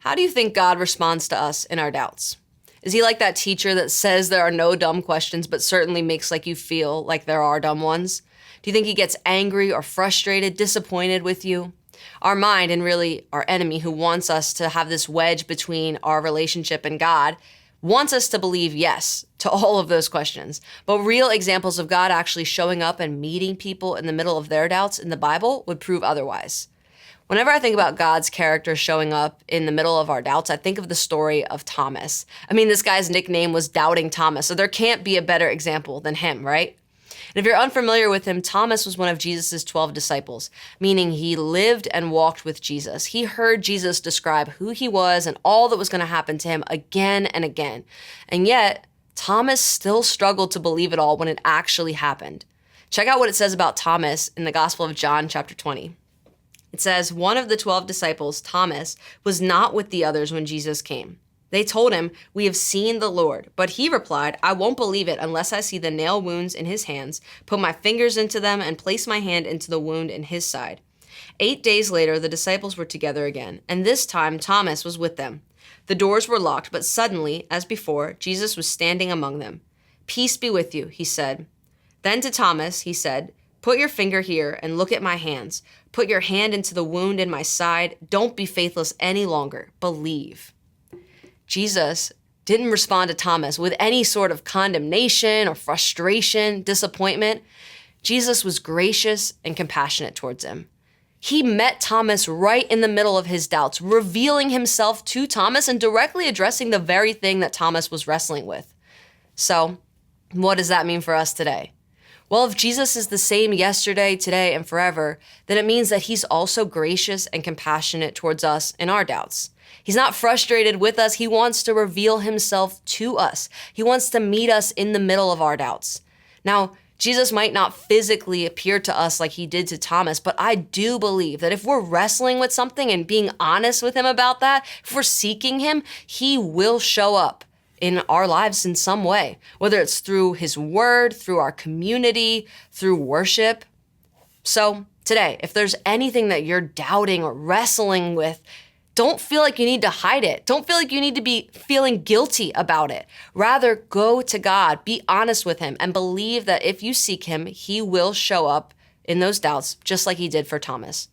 How do you think God responds to us in our doubts? Is he like that teacher that says there are no dumb questions, but certainly makes like you feel like there are dumb ones? Do you think he gets angry or frustrated, disappointed with you? Our mind, and really our enemy who wants us to have this wedge between our relationship and God, wants us to believe yes to all of those questions. But real examples of God actually showing up and meeting people in the middle of their doubts in the Bible would prove otherwise. Whenever I think about God's character showing up in the middle of our doubts, I think of the story of Thomas. I mean, this guy's nickname was Doubting Thomas, so there can't be a better example than him, right? And if you're unfamiliar with him, Thomas was one of Jesus' 12 disciples, meaning he lived and walked with Jesus. He heard Jesus describe who he was and all that was going to happen to him again and again. And yet, Thomas still struggled to believe it all when it actually happened. Check out what it says about Thomas in the Gospel of John, chapter 20. It says, one of the 12 disciples, Thomas, was not with the others when Jesus came. They told him, "We have seen the Lord." But he replied, "I won't believe it unless I see the nail wounds in his hands, put my fingers into them, and place my hand into the wound in his side." 8 days later, the disciples were together again, and this time Thomas was with them. The doors were locked, but suddenly, as before, Jesus was standing among them. "Peace be with you," he said. Then to Thomas, he said, "Put your finger here and look at my hands. Put your hand into the wound in my side. Don't be faithless any longer. Believe." Jesus didn't respond to Thomas with any sort of condemnation or frustration, disappointment. Jesus was gracious and compassionate towards him. He met Thomas right in the middle of his doubts, revealing himself to Thomas and directly addressing the very thing that Thomas was wrestling with. So, what does that mean for us today? Well, if Jesus is the same yesterday, today, and forever, then it means that he's also gracious and compassionate towards us in our doubts. He's not frustrated with us. He wants to reveal himself to us. He wants to meet us in the middle of our doubts. Now, Jesus might not physically appear to us like he did to Thomas, but I do believe that if we're wrestling with something and being honest with him about that, if we're seeking him, he will show up in our lives in some way, whether it's through his word, through our community, through worship. So today, if there's anything that you're doubting or wrestling with, don't feel like you need to hide it. Don't feel like you need to be feeling guilty about it. Rather, go to God, be honest with him, and believe that if you seek him, he will show up in those doubts, just like he did for Thomas.